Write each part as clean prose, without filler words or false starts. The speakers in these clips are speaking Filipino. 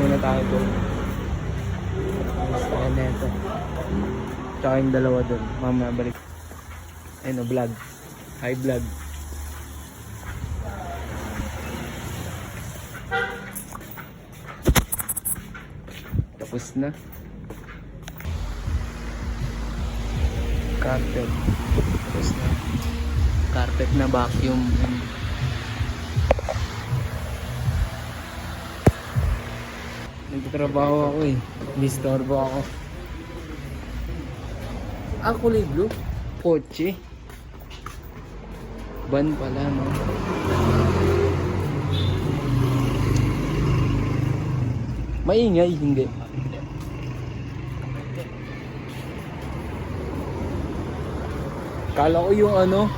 muna tayo doon. Ayan na ito. Tsaka yung dalawa doon. Mamaya balik. Ayun o, vlog. Hi vlog. Tapos na. Carpet. Tapos na. Carpet na vacuum. Nagtatrabaho ako eh. Disturbo ako. Kulay blue. Kotse. Van pala, no? Maingay, hindi. Kala ko yung ano,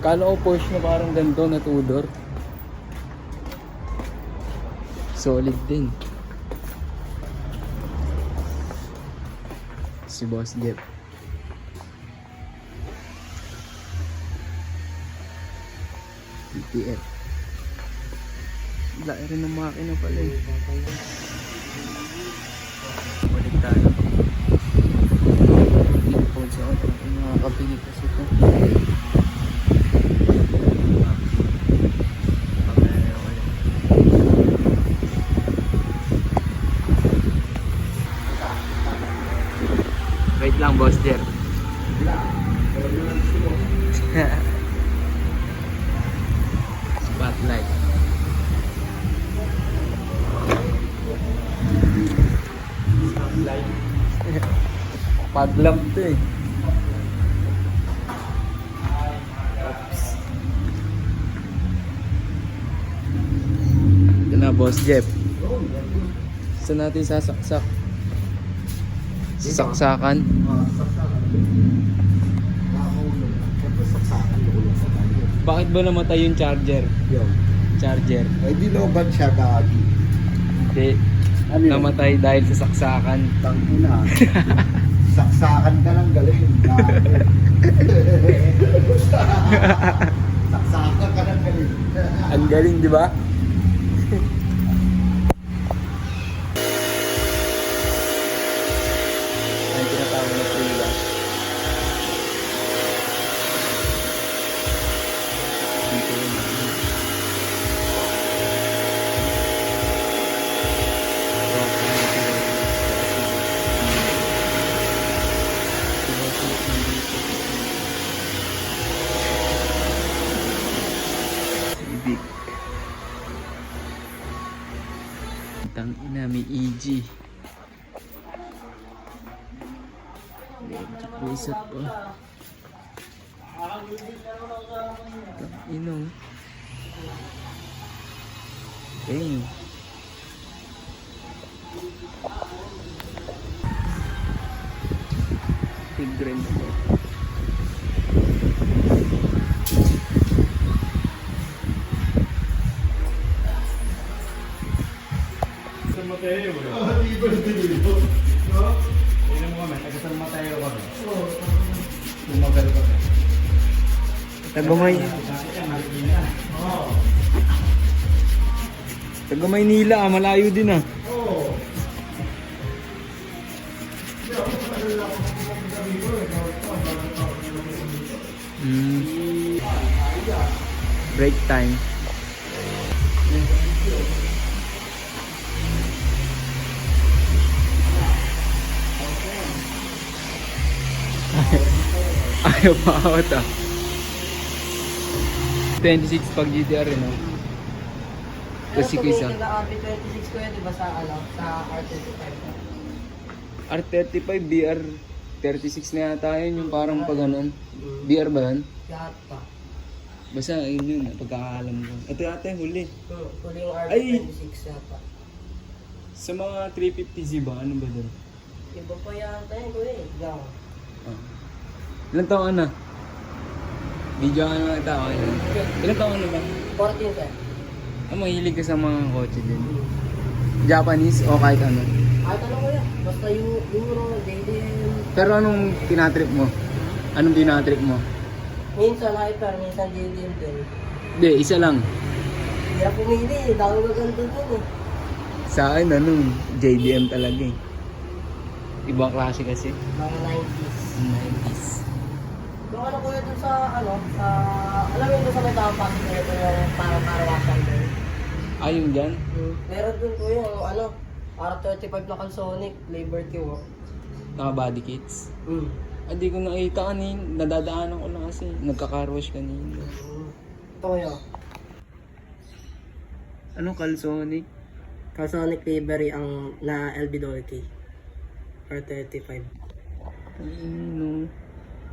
kala ko Porsche na parang ganito na Tudor. Solid din. Si Boss Jeff. PTF. Laki rin ng makina pala eh. Balik tayo. Phone sa ako. Nakakabili kasi ito. Wait lang, Boss Jer. Spotlight. Spotlight. Paglam to eh. Oops. Ito na, Boss Jeff. Saan natin sasaksak? Saksakan. Bakit ba namatay yung charger? Charger. Ay, di lobat siya gagi. Hindi. Ano yun? Namatay dahil sa saksakan. Tangina. Saksakan ka ng galing. Saksakan ka ng galing. Ang galing, di ba? Ay, tinatawag na freelance. Dito yun. Civic. Tangina, may EG. Reset pa. Tangina. Dang. Tigren po. San Mateo bro. Hindi ba dito? Tingnan mo kami, taga San Mateo kami. Tumagal kami. Tagamay. Taga Maynila, malayo din ah. Break time. Ayaw pa awat ah. 26 pag GTR no? Kasi ko isa. RP26 ko yun, di ba sa R35? R35, BR36 na yata yun, yung parang pag ganun. BR ba yun? Lahat pa. Basta yun yun, pagkakaalam ko. Ito yata yung huli. Huli yung Ay! RP26 yata. Sa mga 350Z ba? Ano ba doon? Iba pa yata yun ko eh. Lang. Ilan taon na? Video ka naman tao. Ilan taon na ba? 14 ka. Mahilig ka sa mga kotse din. Japanese o kahit ano? Ano ko yan? Basta yung Euro, JDM. Pero anong tinatrip mo? Anong tinatrip mo? Minsan hyper, minsan JDM din. Hindi, isa lang. Hindi na pumili eh. Dami maganda dun eh. Sa akin, JDM talaga eh. Ibang klase kasi. Mga 90s. 90s. Yung ano kuya dun sa, sa, alam mo yun dun sa may tawang pasok na ito yung parang karawasan doon. Ayun dyan? Meron dun kuya yung R35 na Calsonic, Liberty Walk. Naka-body kits. Hindi ko nakita kanina. Nadadaanan ko na kasi. Nagka-carwash kanina. Ito kuya. Ano Calsonic? Calsonic Livery ang na LBWK. R35. Ano?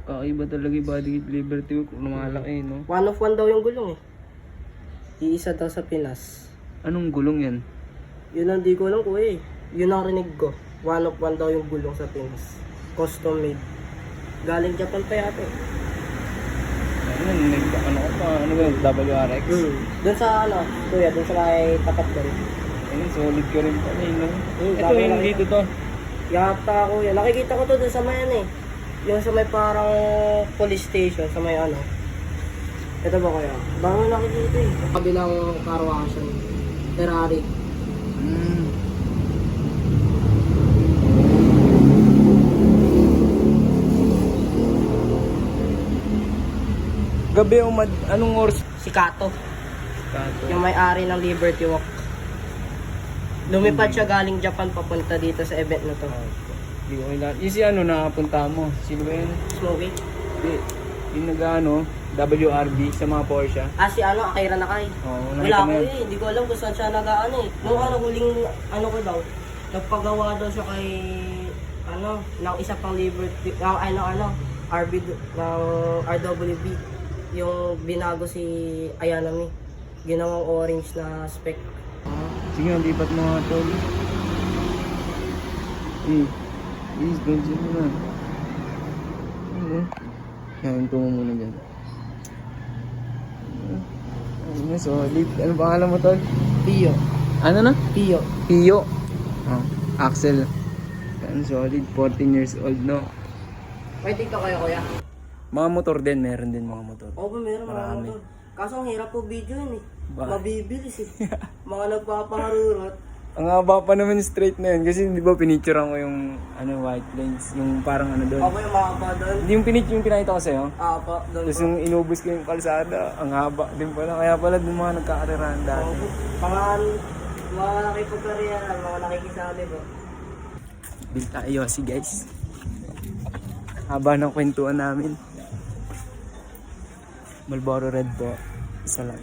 Kakaiba talaga yung body kit Liberty Walk. Lumalaki, no? 1 of 1 daw yung gulong eh. Iisa daw sa Pinas. Anong gulong yan? Yun ang di ko alam kuya eh. Yun ang rinig ko. 1 of 1 daw yung gulong sa Pinas. Custom made. Galing Japan pa yata eh. Ano ko pa? Ano ba yun? WRX? Doon sa kuya, doon sa may tapat doon. Ayun, solid ka rin pala eh, no? Ito dami yung lang dito to. Yata kuya. Nakikita ko to doon sa may yung sa may parang police station, sa may Ito ba kuya? Dami nakikita eh. Kabilang car wash. Ferrari. Gabi anong oras? Si Kato. Kato. Yung may-ari ng Liberty Walk. Lumipad siya galing Japan papunta dito sa event na to. Hindi ko kailangan. Yung si nakapunta mo? Sino ba yun? Smoky? Hindi. Yung WRB sa mga Porsche. Si Akira Nakay. Oo, Wala nakita ko mo yun. hindi ko alam kung saan siya nag-ano eh. Nung huling ko daw, nagpagawa daw siya kay, ng isa pang Liberty, RB, ng RWB. Yung binago si Ayanami. Ginawang orange na spec. Sige, lipat mo nga tol. Please, don't you na. Yan, tungo muna dyan. Solid. Ano pangalan mo tol? Pio. Ano na? Pio. Pio. Axel. Yan, solid. 14 years old, no? May TikTok kayo kuya? Mga motor din, meron din mga motor. Oo, meron mga Marami. motor. Kaso ang hirap po video yun eh. Ba? Mabibilis eh. Mga nagpapaharurot. Ang haba pa naman straight na yun kasi di ba pinicturean ko yung white plains, yung parang doon. Ako yung mga pa doon. Hindi yung pinakita ko sa'yo. Po, doon Tapos po. yung inubos ko yung kalsada, ang haba din pala. Kaya pala yung mga nagkakarerahan dati. Mga nakipagkarera, mga nakikisali po. Bil tayo si guys. Haba ng kwentuhan namin. Marlboro Red po. Isa lang.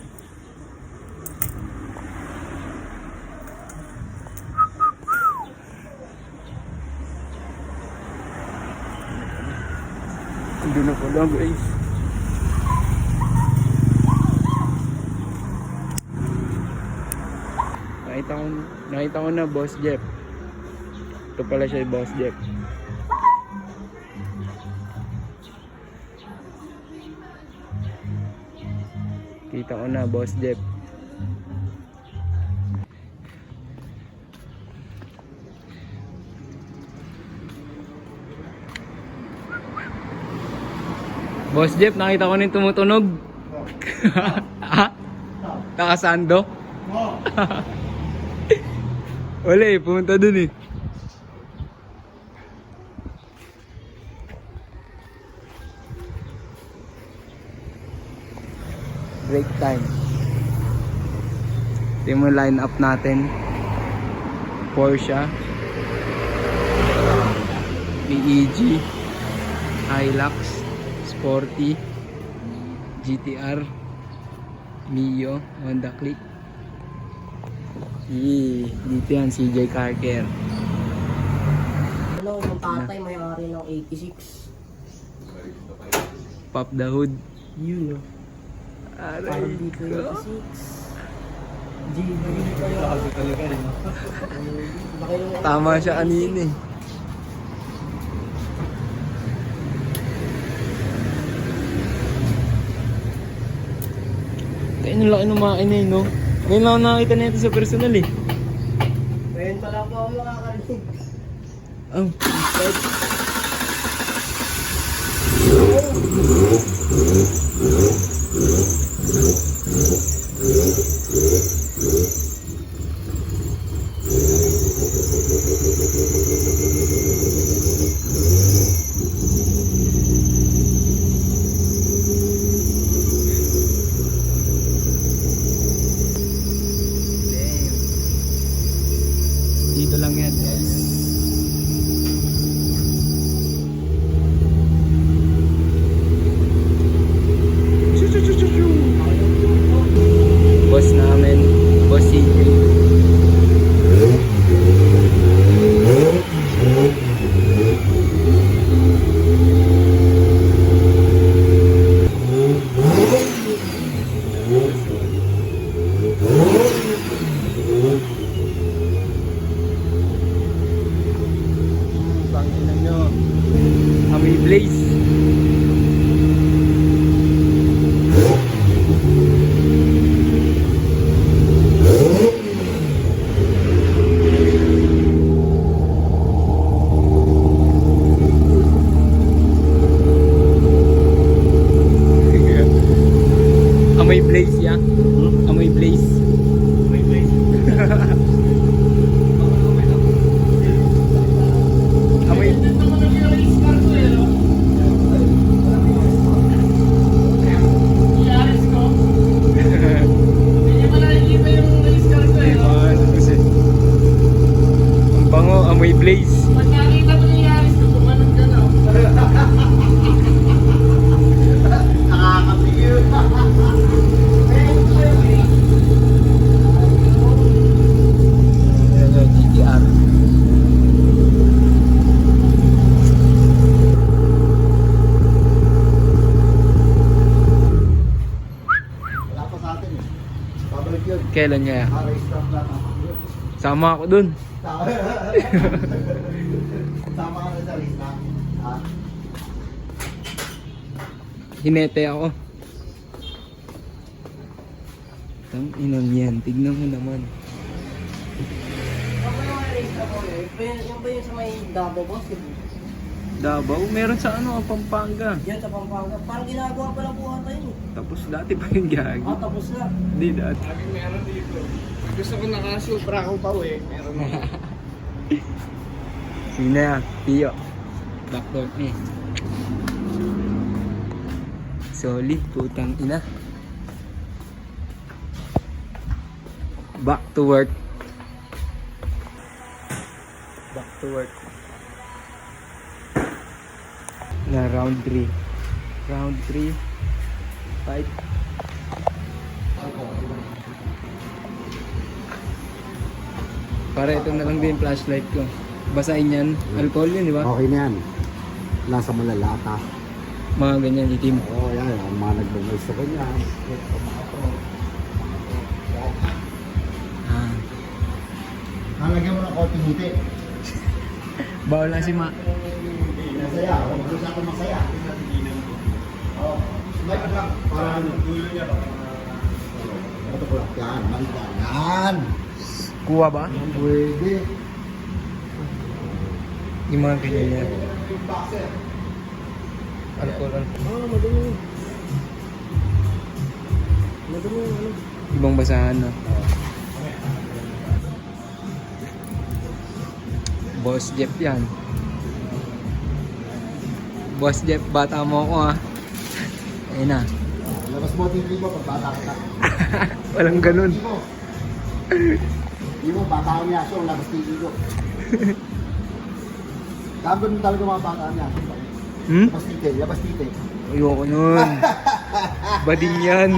Hindi na pala guys. Nakita ko na Boss Jeff. Ito pala siya Boss Jeff. Kita ko na Boss Jeff. Boss Jeff, nakita ko na yung tumutunog. Ha? Nakasando? Wala eh, pumunta dun eh. Break time. Ito yung line up natin. Porsche, EG, Hilux, Sporty, GTR, Mio, Honda Click. Dito yan, CJ Car Care. Yung tatay may-ari ng 86. Pop the hood. Yun Aray dito ko. 86. GB kayo. Tama siya kanina eh. Kaya nung laki ng mga inay, no? Ngayon lang ako nakakita na ito sa personal eh. Ngayon pa lang po ako makakarinig. Oh, start. lang yan. Boss namin, Boss CJ. Panginan nyo. Amoy blaze. Amoy blaze ya. Amoy blaze. May place. Amoy Ang bango, amoy blaze. Nakakapigil. Yan yung GTR. Wala pa sa atin eh. Pabalik yun. Kailan niya? Race track lang ako. Sama ako dun. Sama ka na sa race track. Ha? Hinete ako. Tang inan yan. Tignan mo naman. Yung ba yung sa may Davao boss? Davao, meron sa ano, Pampanga. Yan sa Pampanga. Parang ginagawa pa lang po ata yun. Tapos dati pa yung gagi. Tapos na. Hindi dati. Laging meron dito. Gusto ko nakasupra ako pa meron ako. Sino yan? Pio. Backdoor eh. Solid, putang ina. Back to work. Back to work. Na round 3. Round 3. Fight. Para ito na lang din flashlight ko. Basahin yan. Alcohol yun, di ba? Okay na yan. Nasa malalata. Mga ganyan, itim. Oo, yan. Ang mga nagmamay sa kanya. Ah. Nalagyan mo ng konting hiti. Bawal lang si Ma. Masaya. Huwag mo sa akin masaya. Oo. Smile lang. Para ano. Ito ko lang. Yan. Malita. Yan. Kuha ba? Pwede. Yung mga ganyan yan. Alcohol. Madumi. Madumi yung ano. Ibang basahan na. Boss Jeff yan. Boss Jeff, bata mo ako ha. Ayun na. Labas mo TV mo pag bata ka. Walang ganun. Hindi mo, bata ko niya. So, labas TV ko. Ganun talaga mga bata niya. Hmm? Labas tite. Labas tite. Ayoko nun. Bading yan.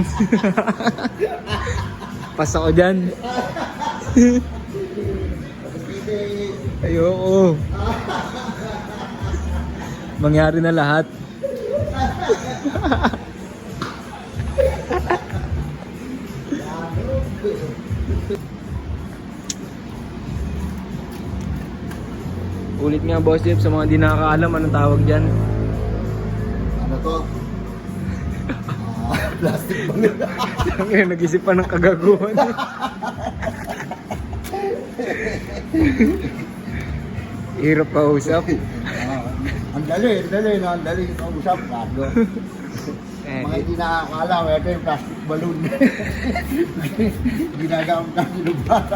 Pas ako dyan. Labas tite. Ayoko. Mangyari na lahat. Ulit nga Boss Jeff sa mga di nakakaalam anong tawag dyan. Ano to? Plastic bang Ngayon nag-isip pa ng kagaguhan. Hirap pa usap. Ang dali no? Ang dali sa usap. Gago. Mga hindi nakakaalam, ito yung plastic balloon. Ginagamit natin ng bata.